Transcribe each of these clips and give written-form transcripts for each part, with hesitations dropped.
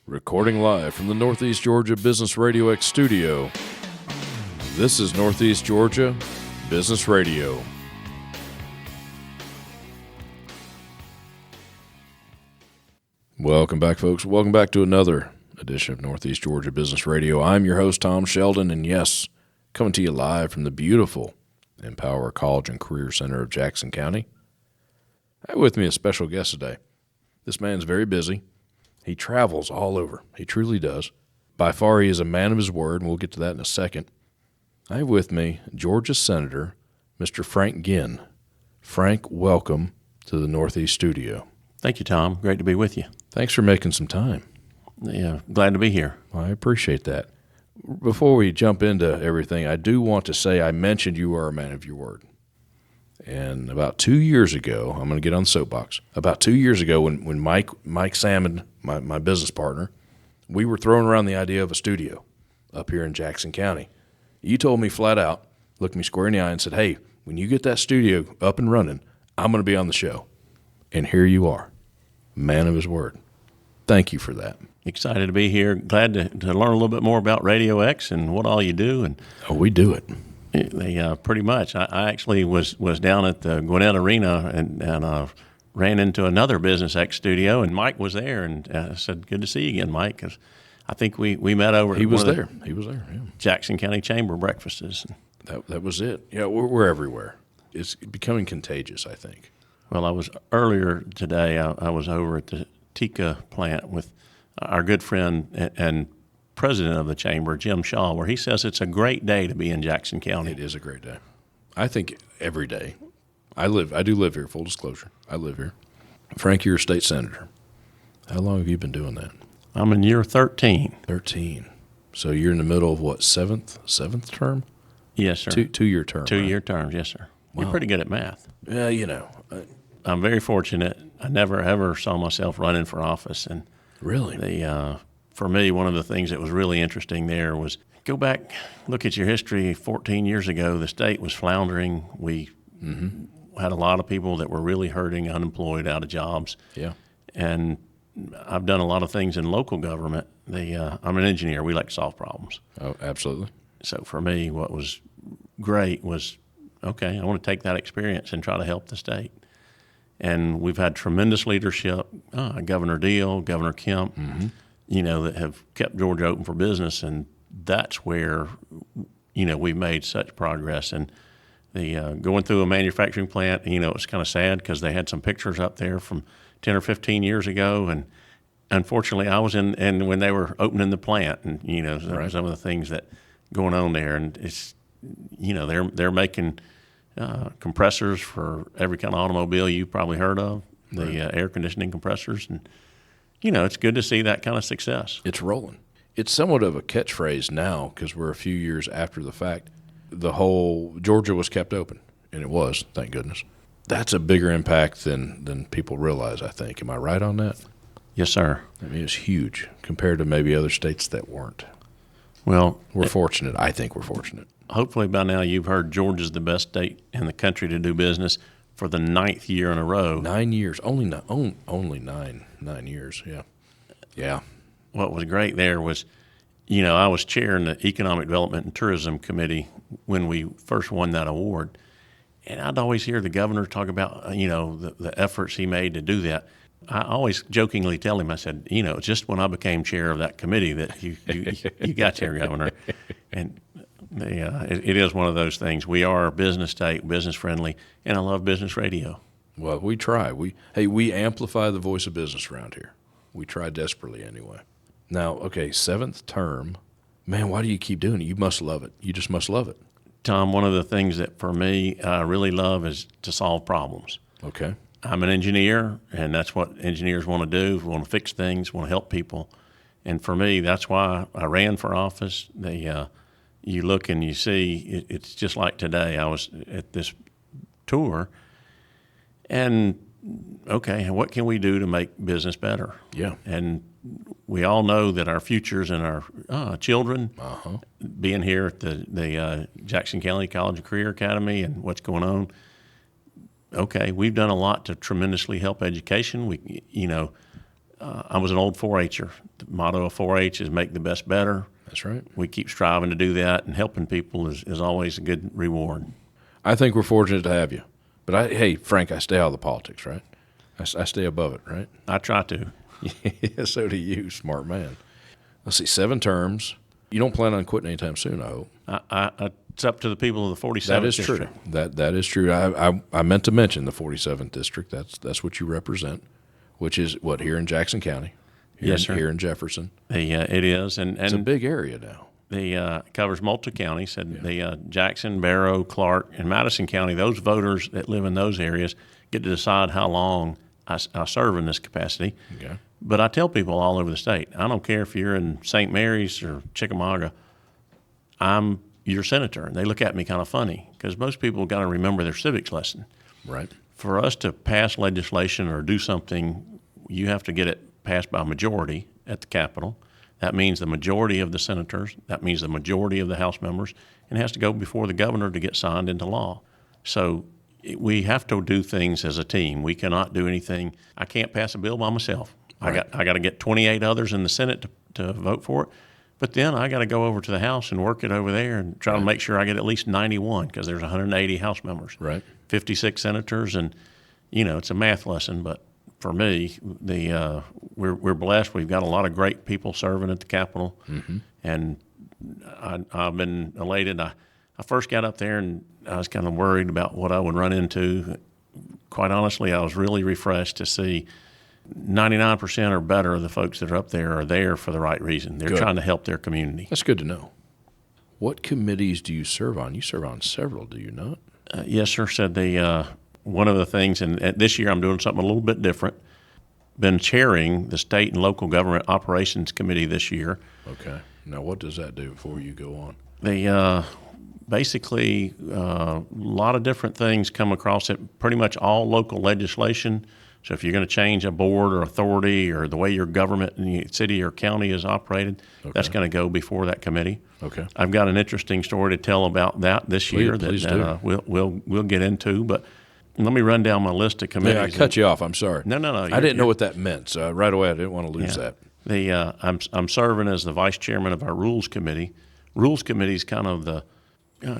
Recording live from the Northeast Georgia Business RadioX studio. This is Northeast Georgia Business Radio. Welcome back, folks. Welcome back to another edition of Northeast Georgia Business Radio. I'm your host, Tom Sheldon, and yes, coming to you live from the beautiful Empower College and Career Center of Jackson County. I have with me a special guest today. This man's very busy. He travels all over. He truly does. By far, he is a man of his word, and we'll get to that in a second. I have with me Georgia Senator, Mr. Frank Ginn. Frank, welcome to the Northeast studio. Thank you, Tom. Great to be with you. Thanks for making some time. Yeah, glad to be here. I appreciate that. Before we jump into everything, I do want to say I mentioned you are a man of your word. And about 2 years ago, I'm going to get on the soapbox. About 2 years ago, when Mike Salmon, my business partner, we were throwing around the idea of a studio up here in Jackson County. You told me flat out, looked me square in the eye and said, hey, when you get that studio up and running, I'm going to be on the show. And here you are, man of his word. Thank you for that. Excited to be here. Glad to learn a little bit more about RadioX and what all you do. And we do it. They pretty much. I actually was down at the Gwinnett Arena and ran into another Business X studio, and Mike was there, and I said, "Good to see you again, Mike." Because I think we met over. He was there. He was there. Yeah. Jackson County Chamber breakfasts. That was it. Yeah, we're everywhere. It's becoming contagious, I think. Well, I was earlier today. I was over at the Tika plant with our good friend and president of the chamber, Jim Shaw, where he says it's a great day to be in Jackson County. It is a great day. I think every day. I do live here, full disclosure. I live here. Frank, you're a state senator. How long have you been doing that? I'm in year 13. 13. So you're in the middle of what, seventh term? Yes, sir. Two-year term. 2-year terms, yes, sir. Wow. You're pretty good at math. Yeah, you know. I'm very fortunate. I never, ever saw myself running for office. And really? For me, one of the things that was really interesting there was go back, look at your history. 14 years ago, the state was floundering. We had a lot of people that were really hurting, unemployed, out of jobs. Yeah. And I've done a lot of things in local government. I'm an engineer. We like to solve problems. Oh, absolutely. So for me, what was great was, okay, I want to take that experience and try to help the state. And we've had tremendous leadership, Governor Deal, Governor Kemp, that have kept Georgia open for business, and that's where, we've made such progress. And the going through a manufacturing plant, it's kind of sad because they had some pictures up there from 10 or 15 years ago, and unfortunately I was in when they were opening the plant, and Right. some of the things that going on there, and it's they're making compressors for every kind of automobile you've probably heard of, the air conditioning compressors, and it's good to see that kind of success. It's rolling. It's somewhat of a catchphrase now because we're a few years after the fact. The whole Georgia was kept open, and it was, thank goodness. That's a bigger impact than people realize, I think. Am I right on that? Yes, sir. I mean, it's huge compared to maybe other states that weren't. Well, we're fortunate. I think we're fortunate. Hopefully by now you've heard Georgia's the best state in the country to do business for the 9th year in a row. 9 years. Only 9 years, yeah. Yeah. What was great there was, I was chairing the Economic Development and Tourism Committee when we first won that award. And I'd always hear the governor talk about, the efforts he made to do that. I always jokingly tell him, I said, just when I became chair of that committee that you got there, Governor. And it is one of those things. We are a business state, business friendly, and I love business radio. Well, we try. We amplify the voice of business around here. We try desperately anyway. Now, okay, 7th term. Man, why do you keep doing it? You must love it. You just must love it. Tom, one of the things that for me I really love is to solve problems. Okay. I'm an engineer, and that's what engineers want to do. We want to fix things, want to help people. And for me, that's why I ran for office. You look and you see, it's just like today. I was at this tour, and okay, what can we do to make business better? Yeah. And we all know that our futures and our children being here at the Jackson County College and Career Academy and what's going on, okay, we've done a lot to tremendously help education. We, I was an old 4-H'er. The motto of 4-H is make the best better. That's right. We keep striving to do that, and helping people is always a good reward. I think we're fortunate to have you. But hey, Frank, I stay out of the politics, right? I stay above it, right? I try to. Yeah, so do you, smart man. Let's see, 7 terms. You don't plan on quitting anytime soon, I hope. It's up to the people of the 47th That is district. true. That is true. I meant to mention the 47th district. That's what you represent, which is what, here in Jackson County. Yes, sir. Here in Jefferson. It is, and It's a big area now. It covers multiple counties. And the Jackson, Barrow, Clarke, and Madison County. Those voters that live in those areas get to decide how long I serve in this capacity. Okay. But I tell people all over the state, I don't care if you're in St. Mary's or Chickamauga, I'm your senator. And they look at me kind of funny because most people got to remember their civics lesson. Right. For us to pass legislation or do something, you have to get it passed by a majority at the Capitol. That means the majority of the senators. That means the majority of the House members. And it has to go before the governor to get signed into law. So we have to do things as a team. We cannot do anything. I can't pass a bill by myself. Right. I got to get 28 others in the Senate to vote for it. But then I got to go over to the House and work it over there and try to make sure I get at least 91 because there's 180 House members, Right. 56 senators, and it's a math lesson. But for me, we're blessed. We've got a lot of great people serving at the Capitol, and I've been elated. I first got up there and I was kind of worried about what I would run into. Quite honestly, I was really refreshed to see 99% or better of the folks that are there for the right reason. They're Good. trying to help their community. That's good to know. What committees do you serve on? You serve on several, do you not? Yes, sir. Said one of the things, and this year I'm doing something a little bit different. Been chairing the State and Local Government Operations Committee this year. Okay. Now, what does that do before you go on? They basically a lot of different things come across it. Pretty much all local legislation. So if you're going to change a board or authority or the way your government in the city or county is operated, that's going to go before that committee. Okay. I've got an interesting story to tell about that this year Please do. We'll get into. But let me run down my list of committees. Yeah, I cut you off. I'm sorry. No. I didn't know what that meant, so right away I didn't want to lose that. I'm serving as the vice chairman of our Rules Committee. Rules Committee is kind of the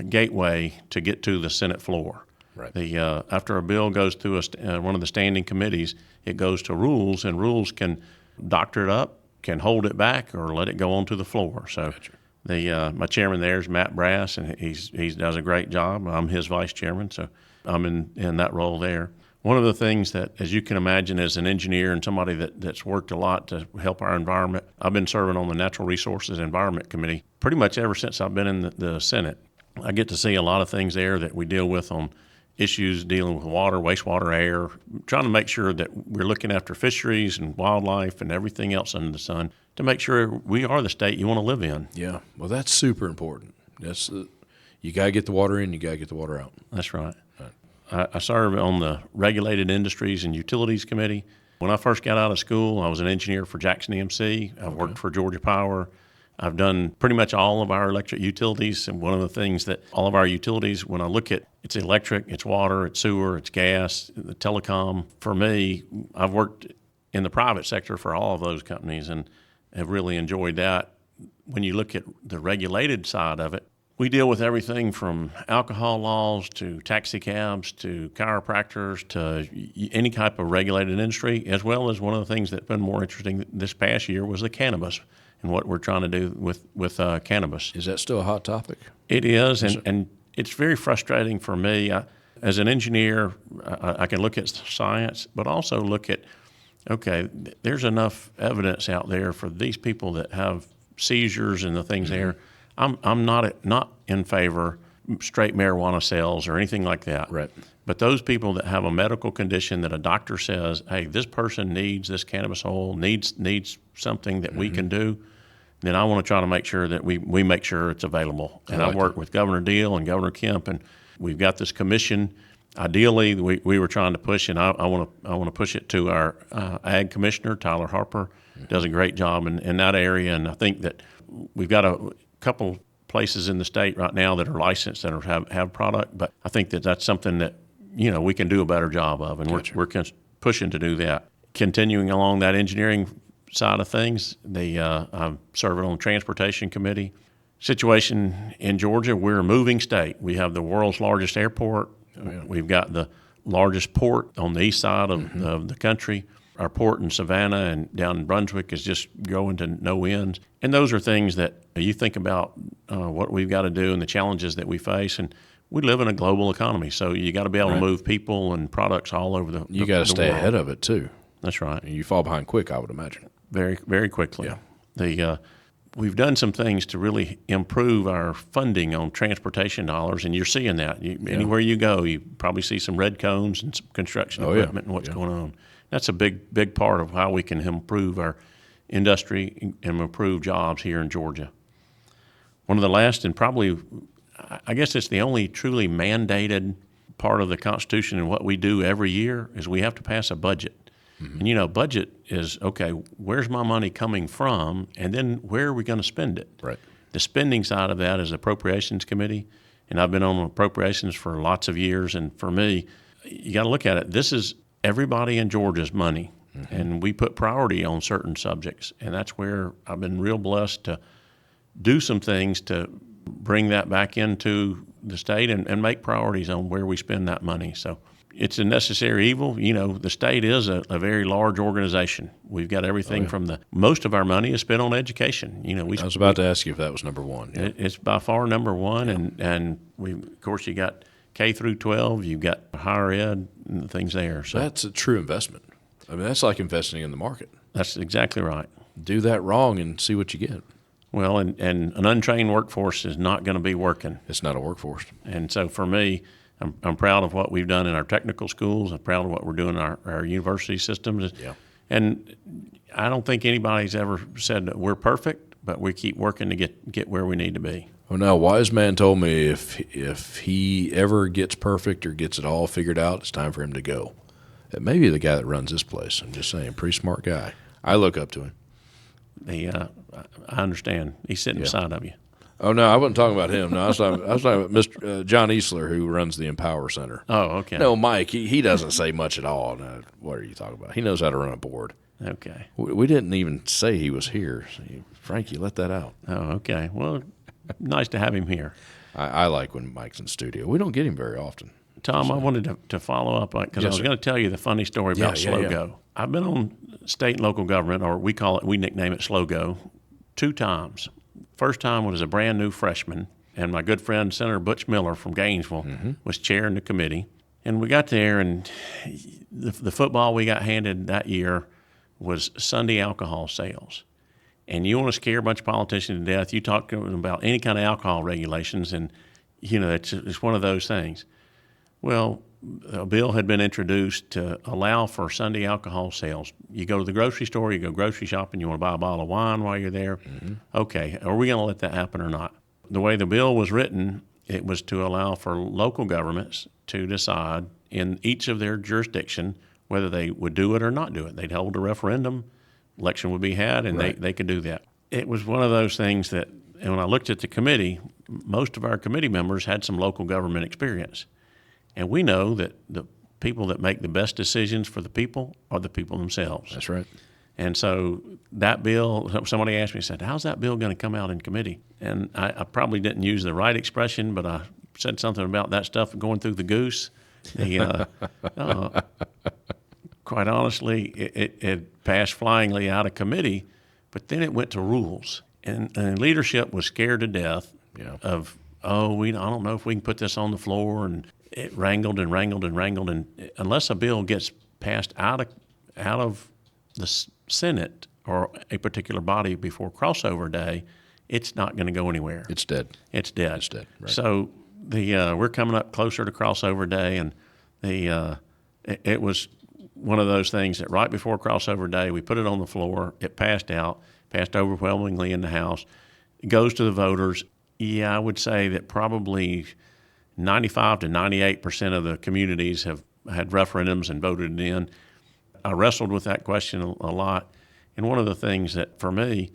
gateway to get to the Senate floor. Right. After a bill goes through one of the standing committees, it goes to Rules, and Rules can doctor it up, can hold it back, or let it go on to the floor. So Gotcha. My chairman there is Matt Brass, and he does a great job. I'm his vice chairman, so I'm in that role there. One of the things that, as you can imagine, as an engineer and somebody that's worked a lot to help our environment, I've been serving on the Natural Resources Environment Committee pretty much ever since I've been in the Senate. I get to see a lot of things there that we deal with on issues dealing with water, wastewater, air, trying to make sure that we're looking after fisheries and wildlife and everything else under the sun to make sure we are the state you want to live in. Yeah. Well, that's super important. You got to get the water in, you got to get the water out. That's right. I serve on the Regulated Industries and Utilities Committee. When I first got out of school, I was an engineer for Jackson EMC. I've worked for Georgia Power. I've done pretty much all of our electric utilities, and one of the things that all of our utilities, when I look at it's electric, it's water, it's sewer, it's gas, the telecom. For me, I've worked in the private sector for all of those companies and have really enjoyed that. When you look at the regulated side of it, we deal with everything from alcohol laws to taxi cabs to chiropractors to any type of regulated industry, as well as one of the things that's been more interesting this past year was the cannabis and what we're trying to do with cannabis. Is that still a hot topic? It is, and it's very frustrating for me. As an engineer, I can look at science, but also look at, okay, there's enough evidence out there for these people that have seizures and the things there. I'm not in favor straight marijuana sales or anything like that. Right. But those people that have a medical condition that a doctor says, hey, this person needs this cannabis oil, needs something that we can do, then I want to try to make sure that we make sure it's available. And I've worked with Governor Deal and Governor Kemp, and we've got this commission. Ideally, we were trying to push, and I want to push it to our Ag Commissioner, Tyler Harper. Does a great job in that area, and I think that we've got a couple places in the state right now that are licensed that have product, but I think that's something that we can do a better job of, and we're pushing to do that. continuing along that engineering side of things, I'm serving on the transportation committee. Situation in Georgia, we're a moving state. We have the world's largest airport. Oh, yeah. We've got the largest port on the east side of the country. Our port in Savannah and down in Brunswick is just going to no ends. And those are things that you think about what we've got to do and the challenges that we face. And we live in a global economy, so you got to be able to move people and products all over the world. You got to stay ahead of it, too. That's right. And you fall behind quick, I would imagine. Very, very quickly. Yeah. We've done some things to really improve our funding on transportation dollars, and you're seeing that. Anywhere you go, you probably see some red cones and some construction equipment and what's going on. That's a big part of how we can improve our industry and improve jobs here in Georgia. One of the last, and probably, I guess it's the only truly mandated part of the Constitution and what we do every year, is we have to pass a budget. Mm-hmm. And, budget is, okay, where's my money coming from, and then where are we going to spend it? Right. The spending side of that is Appropriations Committee, and I've been on appropriations for lots of years, and for me, you got to look at it. This is everybody in Georgia's money, and we put priority on certain subjects, and that's where I've been real blessed to do some things to bring that back into the state and make priorities on where we spend that money. So it's a necessary evil. The state is a very large organization. We've got everything from most of our money is spent on education. I was about to ask you if that was number one. Yeah. It's by far number one, and we, of course, you got K through 12, you've got higher ed and things there. So that's a true investment. I mean, that's like investing in the market. That's exactly right. Do that wrong and see what you get. Well, and an untrained workforce is not going to be working. It's not a workforce. And so for me, I'm proud of what we've done in our technical schools. I'm proud of what we're doing in our university systems. Yeah. And I don't think anybody's ever said that we're perfect, but we keep working to get where we need to be. Well, now, a wise man told me if he ever gets perfect or gets it all figured out, it's time for him to go. It may be the guy that runs this place. I'm just saying, pretty smart guy. I look up to him. I understand. He's sitting beside of you. Oh, no, I wasn't talking about him. No, I was talking about Mr. John Easler, who runs the Empower Center. Oh, okay. No, Mike, he doesn't say much at all. No, what are you talking about? He knows how to run a board. Okay. We didn't even say he was here. Frank, you let that out. Oh, okay. Well, nice to have him here. I like when Mike's in studio. We don't get him very often. Tom, I wanted to follow up because I was going to tell you the funny story about SLOGO. Yeah. I've been on state and local government, or we nickname it SLOGO, 2 times. First time was a brand new freshman, and my good friend Senator Butch Miller from Gainesville was chairing the committee. And we got there, and the football we got handed that year was Sunday alcohol sales. And you want to scare a bunch of politicians to death, you talk to them about any kind of alcohol regulations, and it's one of those things. Well, a bill had been introduced to allow for Sunday alcohol sales. You go to the grocery store, you go grocery shopping, you want to buy a bottle of wine while you're there. Okay, are we going to let that happen or not? The way the bill was written, it was to allow for local governments to decide in each of their jurisdiction whether they would do it or not do it. They'd hold a referendum, election would be had, and they could do that. It was one of those things that, and when I looked at the committee, most of our committee members had some local government experience. And we know that the people that make the best decisions for the people are the people themselves. That's right. And so that bill, somebody asked me, said, how's that bill going to come out in committee? And I probably didn't use the right expression, but I said something about that stuff going through the goose. Quite honestly, it passed flyingly out of committee, but then it went to rules. And leadership was scared to death of, I don't know if we can put this on the floor, and it wrangled and wrangled and wrangled, and unless a bill gets passed out of the Senate or a particular body before crossover day, it's not going to go anywhere. It's dead. It's dead. It's dead. Right. So we're coming up closer to crossover day, and it was one of those things that right before crossover day, we put it on the floor. It passed overwhelmingly in the House. It goes to the voters. Yeah, I would say that probably 95 to 98% of the communities have had referendums and voted it in. I wrestled with that question a lot. And one of the things that, for me,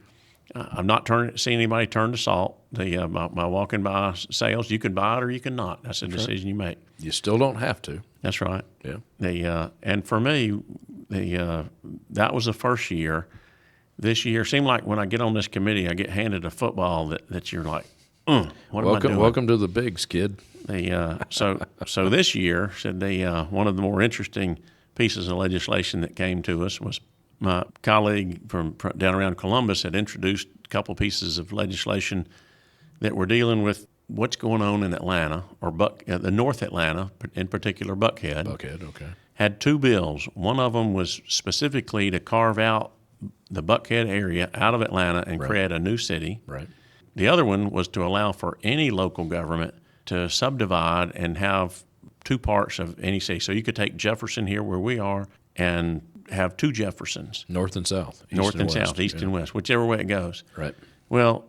I'm not seeing anybody turn to salt. My walking by sales, you can buy it or you can not. That's a decision you make. You still don't have to. That's right. Yeah. And for me, that was the first year. This year, seemed like when I get on this committee, I get handed a football that you're like, what am I doing? Welcome to the bigs, kid. So this year, said one of the more interesting pieces of legislation that came to us was my colleague from down around Columbus had introduced a couple pieces of legislation that were dealing with what's going on in Atlanta, or the North Atlanta, in particular Buckhead. Buckhead, okay. Had two bills. One of them was specifically to carve out the Buckhead area out of Atlanta and create a new city. Right. The other one was to allow for any local government to subdivide and have two parts of any city. So you could take Jefferson here where we are and have two Jeffersons. North and south. East and west, whichever way it goes. Right. Well,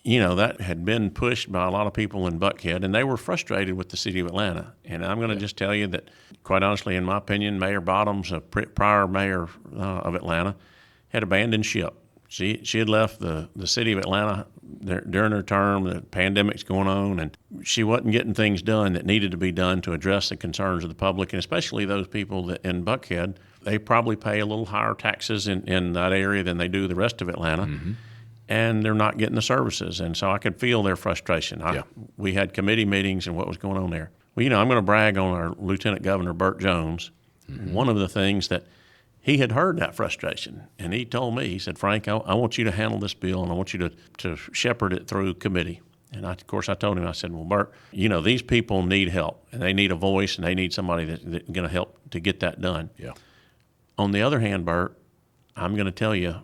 that had been pushed by a lot of people in Buckhead, and they were frustrated with the city of Atlanta. And I'm going to just tell you that, quite honestly, in my opinion, Mayor Bottoms, a prior mayor of Atlanta, had abandoned ship. She had left the city of Atlanta during her term. The pandemic's going on, and she wasn't getting things done that needed to be done to address the concerns of the public, and especially those people that in Buckhead. They probably pay a little higher taxes in that area than they do the rest of Atlanta, and they're not getting the services. And so I could feel their frustration. We had committee meetings and what was going on there. Well, I'm going to brag on our Lieutenant Governor, Burt Jones. One of the things that he had heard that frustration, and he told me, he said, Frank, I want you to handle this bill, and I want you to shepherd it through committee. And of course, I told him, I said, well, Burt, these people need help, and they need a voice, and they need somebody that's going to help to get that done. Yeah. On the other hand, Burt, I'm going to tell you,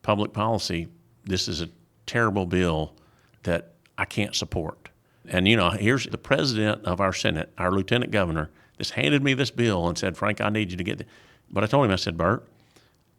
public policy, this is a terrible bill that I can't support. And, here's the president of our Senate, our lieutenant governor, just handed me this bill and said, Frank, I need you to get it. But I told him, I said, Burt,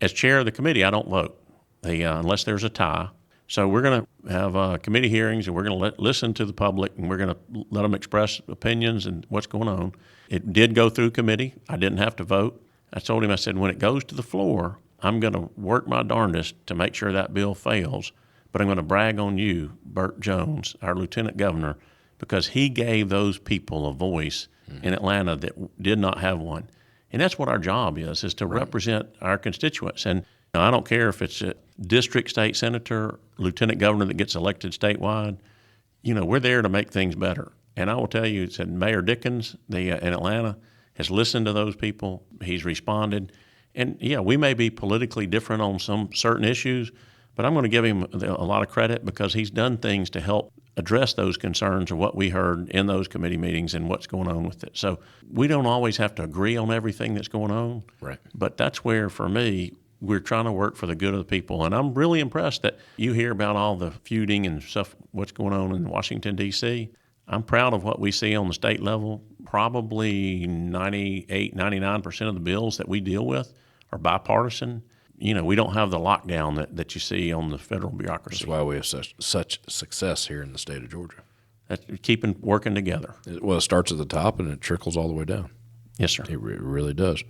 as chair of the committee, I don't vote unless there's a tie. So we're going to have committee hearings, and we're going to listen to the public, and we're going to let them express opinions and what's going on. It did go through committee. I didn't have to vote. I told him, I said, when it goes to the floor, I'm going to work my darndest to make sure that bill fails, but I'm going to brag on you, Burt Jones, our lieutenant governor, because he gave those people a voice in Atlanta that did not have one. And that's what our job is to represent our constituents. And I don't care if it's a district state senator, lieutenant governor that gets elected statewide, we're there to make things better. And I will tell you, said Mayor Dickens in Atlanta has listened to those people. He's responded. And, we may be politically different on some certain issues, but I'm going to give him a lot of credit because he's done things to help address those concerns of what we heard in those committee meetings and what's going on with it. So we don't always have to agree on everything that's going on. Right. But that's where, for me, we're trying to work for the good of the people. And I'm really impressed that you hear about all the feuding and stuff, what's going on in Washington, D.C. I'm proud of what we see on the state level. Probably 98, 99% of the bills that we deal with are bipartisan. We don't have the lockdown that you see on the federal bureaucracy. That's why we have such success here in the state of Georgia. That's keeping working together. It starts at the top and it trickles all the way down. Yes, sir. It really does.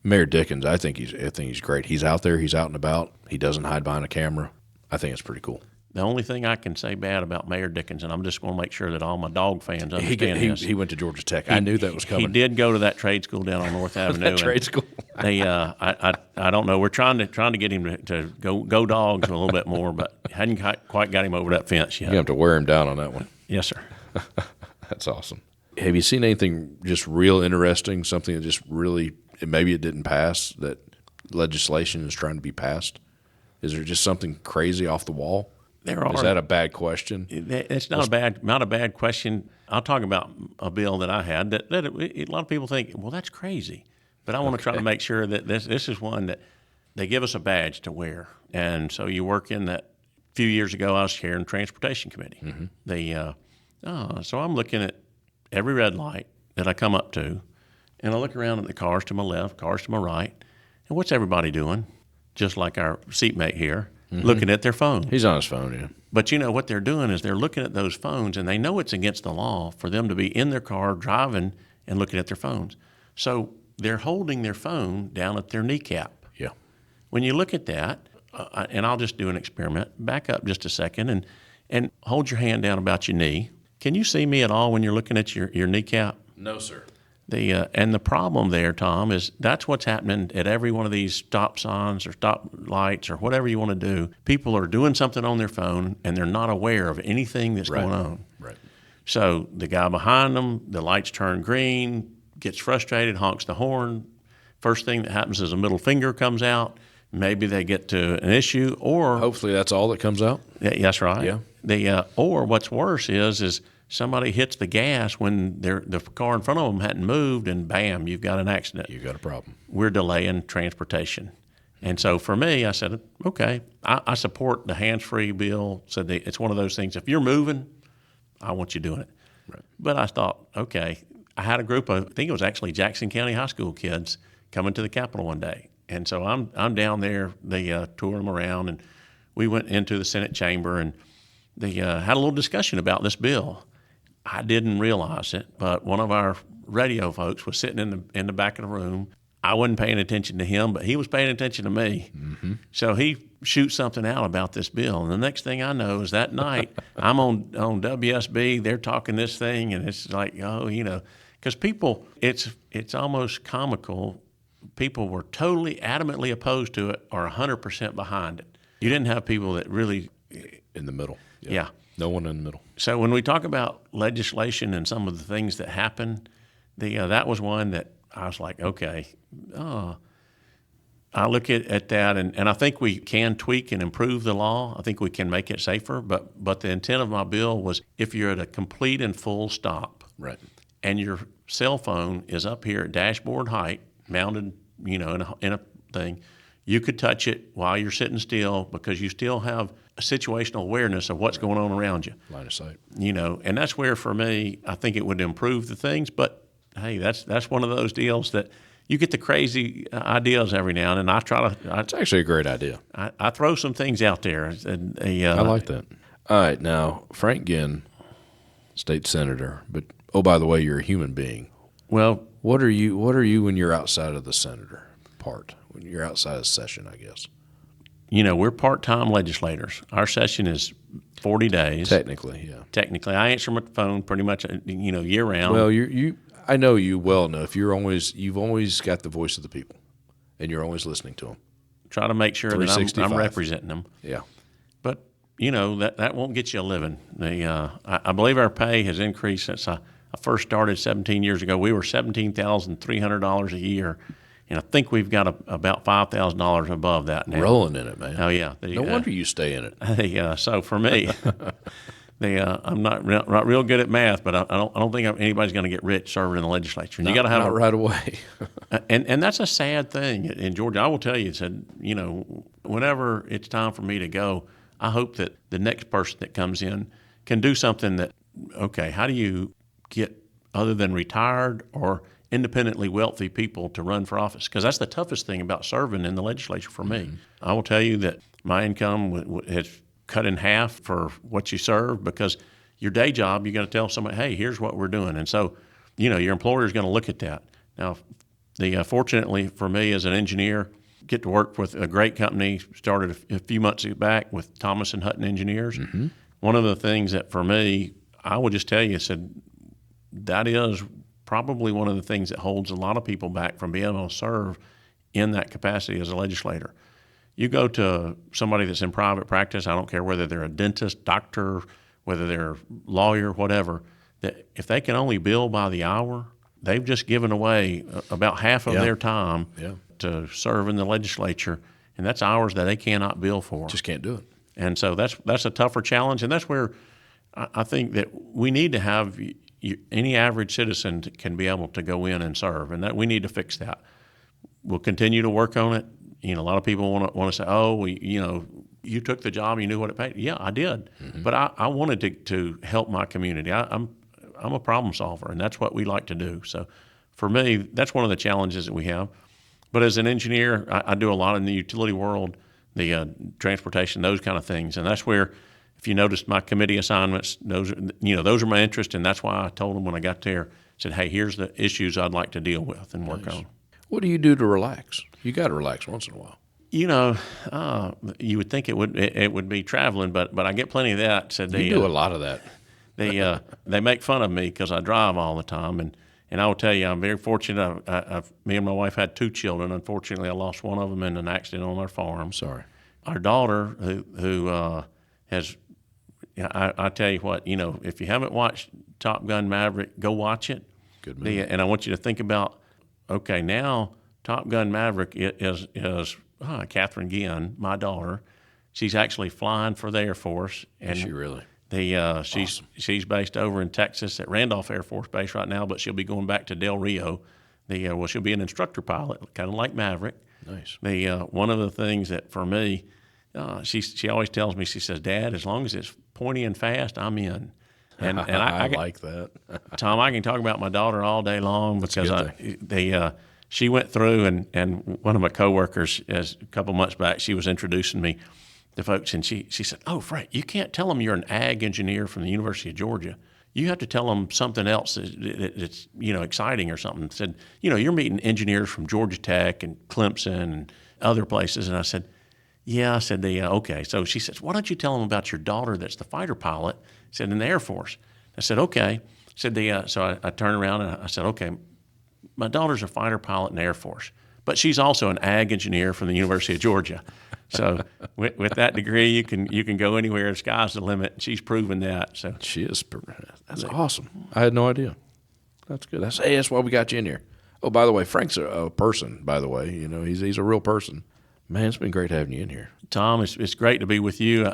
Mayor Dickens, I think he's great. He's out there. He's out and about. He doesn't hide behind a camera. I think it's pretty cool. The only thing I can say bad about Mayor Dickens, and I'm just going to make sure that all my dog fans understand this. He went to Georgia Tech. I knew that was coming. He did go to that trade school down on North Avenue. Trade school. I don't know. We're trying to get him to go dogs a little bit more, but hadn't quite got him over that fence yet. You have to wear him down on that one. Yes, sir. That's awesome. Have you seen anything just real interesting, something that just really, maybe it didn't pass, that legislation is trying to be passed? Is there just something crazy off the wall? There are. Is that a bad question? It's not a bad question. I'll talk about a bill that I had that a lot of people think, well, that's crazy. But I want to try to make sure that this is one that they give us a badge to wear. And so you work in that. A few years ago, I was chairing the Transportation Committee. So I'm looking at every red light that I come up to, and I look around at the cars to my left, cars to my right, and what's everybody doing? Just like our seatmate here. Looking at their phone. He's on his phone, yeah. But what they're doing is they're looking at those phones, and they know it's against the law for them to be in their car driving and looking at their phones. So they're holding their phone down at their kneecap. Yeah. When you look at that, and I'll just do an experiment, back up just a second and hold your hand down about your knee. Can you see me at all when you're looking at your kneecap? No, sir. And the problem there, Tom, is that's what's happening at every one of these stop signs or stop lights or whatever you want to do. People are doing something on their phone, and they're not aware of anything that's going on. Right. So the guy behind them, the lights turn green, gets frustrated, honks the horn. First thing that happens is a middle finger comes out. Maybe they get to an issue, or hopefully that's all that comes out. Yeah, that's right. Yeah. Or what's worse is somebody hits the gas when the car in front of them hadn't moved, and bam, you've got an accident. You've got a problem. We're delaying transportation. And so for me, I said, okay, I support the hands-free bill. So it's one of those things. If you're moving, I want you doing it. Right. But I thought, okay, I had a group of, I think it was actually Jackson County high school kids coming to the Capitol one day. And so I'm down there, they toured them around, and we went into the Senate chamber, and they had a little discussion about this bill. I didn't realize it, but one of our radio folks was sitting in the back of the room. I wasn't paying attention to him, but he was paying attention to me. Mm-hmm. So he shoots something out about this bill, and the next thing I know is that night I'm on WSB. They're talking this thing, and it's like, because people, it's almost comical. People were totally adamantly opposed to it or 100% behind it. You didn't have people that really in the middle. Yeah. No one in the middle. So when we talk about legislation and some of the things that happen, that was one that I was like, okay, I look at that, and I think we can tweak and improve the law. I think we can make it safer, but the intent of my bill was if you're at a complete and full stop, right, and your cell phone is up here at dashboard height, mounted, in a thing, you could touch it while you're sitting still because you still have a situational awareness of what's going on around you. Line of sight. And that's where, for me, I think it would improve the things. But, hey, that's one of those deals that you get the crazy ideas every now and then. I try to. It's actually a great idea. I throw some things out there. I like that. All right, now, Frank Ginn, state senator, but, oh, by the way, you're a human being. Well, What are you when you're outside of the senator part? When you're outside of session, I guess. We're part-time legislators. Our session is 40 days. Technically, yeah. Technically, I answer my phone pretty much, year-round. Well, I know you well enough. You've always got the voice of the people, and you're always listening to them. Try to make sure that I'm representing them. Yeah. But, that won't get you a living. I believe our pay has increased since I first started 17 years ago. We were $17,300 a year, and I think we've got about $5,000 above that now. Rolling in it, man. Oh, yeah. No wonder you stay in it. So for me, I'm not real good at math, but I don't think anybody's going to get rich serving in the legislature. You got to have not right away. and that's a sad thing in Georgia. I will tell you, whenever it's time for me to go, I hope that the next person that comes in can do something that, okay, how do you get other than retired or independently wealthy people to run for office? Because that's the toughest thing about serving in the legislature for me. I will tell you that my income has cut in half for what you serve because your day job, you got to tell somebody, hey, here's what we're doing. And so, your employer is going to look at that. Now, fortunately for me as an engineer, get to work with a great company, started a few months back with Thomas and Hutton Engineers. Mm-hmm. One of the things that for me, I would just tell you, that is probably one of the things that holds a lot of people back from being able to serve in that capacity as a legislator. You go to somebody that's in private practice, I don't care whether they're a dentist, doctor, whether they're a lawyer, whatever, that if they can only bill by the hour, they've just given away about half of their time to serve in the legislature, and that's hours that they cannot bill for. Just can't do it. And so that's a tougher challenge, and that's where I think that we need to have any average citizen can be able to go in and serve, and that we need to fix that. We'll continue to work on it. A lot of people want to say, "Oh, you took the job, you knew what it paid." Yeah, I did, but I wanted to help my community. I'm a problem solver, and that's what we like to do. So, for me, that's one of the challenges that we have. But as an engineer, I do a lot in the utility world, the transportation, those kind of things, and that's where. If you noticed my committee assignments, those are my interest, and that's why I told them when I got there, said, hey, here's the issues I'd like to deal with and work on. What do you do to relax? You got to relax once in a while. You would think it would be traveling, but I get plenty of that. You do a lot of that. They make fun of me because I drive all the time, And I will tell you, I'm very fortunate. Me and my wife had 2 children. Unfortunately, I lost one of them in an accident on our farm. Sorry. Our daughter, who has, I tell you what, if you haven't watched Top Gun Maverick, go watch it. Good movie. And I want you to think about, okay, now Top Gun Maverick is Catherine Ginn, my daughter. She's actually flying for the Air Force. And Is she really? She's based over in Texas at Randolph Air Force Base right now, but she'll be going back to Del Rio. She'll be an instructor pilot, kind of like Maverick. Nice. One of the things that for me, she always tells me, she says, "Dad, as long as it's pointy and fast, I'm in." And I like that. Tom, I can talk about my daughter all day long because she went through, and one of my coworkers, a couple months back, she was introducing me to folks, and she said, "Oh, Frank, you can't tell them you're an ag engineer from the University of Georgia. You have to tell them something else that's exciting or something." Said, "You're meeting engineers from Georgia Tech and Clemson and other places." And I said, "Yeah." I said, "Okay." So she says, "Why don't you tell them about your daughter that's the fighter pilot?" Said, "In the Air Force." I said, "Okay." Said so I turned around and I said, "Okay, my daughter's a fighter pilot in the Air Force, but she's also an ag engineer from the University of Georgia. So with that degree, you can go anywhere. The sky's the limit. And she's proven that." So she is. That's awesome. I had no idea. That's good. That's why we got you in here. Oh, by the way, Frank's a person. By the way, he's a real person. Man, it's been great having you in here. Tom, it's great to be with you.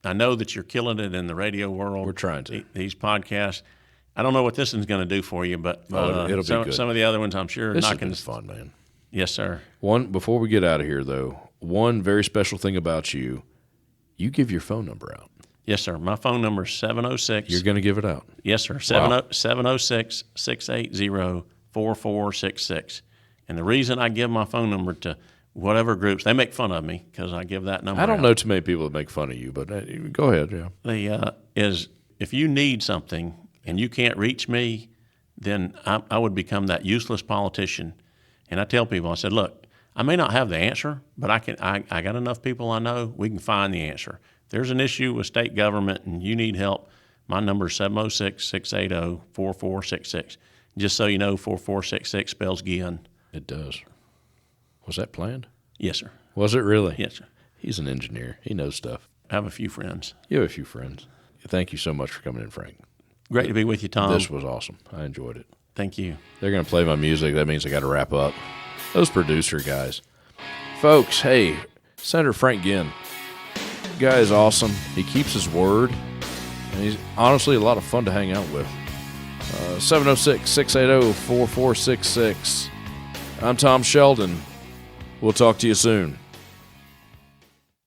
I know that you're killing it in the radio world. We're trying to. These podcasts. I don't know what this one's going to do for you, but it'll be good. Some of the other ones, I'm sure, This knocking. has been fun, man. Yes, sir. Before we get out of here, though, one very special thing about you give your phone number out. Yes, sir. My phone number is 706. You're going to give it out? Yes, sir. 706-680-4466. And the reason I give my phone number to whatever groups, they make fun of me because I give that number I don't out. know too many people that make fun of you, but go ahead. Yeah. Is if you need something and you can't reach me, then I would become that useless politician. And I tell people, I said, look, I may not have the answer, but I got enough people I know, we can find the answer. If there's an issue with state government and you need help, my number is 706-680-4466. Just so you know, 4466 spells Ginn. It does. Was that planned? Yes, sir. Was it really? Yes, sir. He's an engineer. He knows stuff. I have a few friends. You have a few friends. Thank you so much for coming in, Frank. Great to be with you, Tom. This was awesome. I enjoyed it. Thank you. They're going to play my music. That means I got to wrap up. Those producer guys. Folks, hey, Senator Frank Ginn. Guy is awesome. He keeps his word. And he's honestly a lot of fun to hang out with. 706-680-4466. I'm Tom Sheldon. We'll talk to you soon.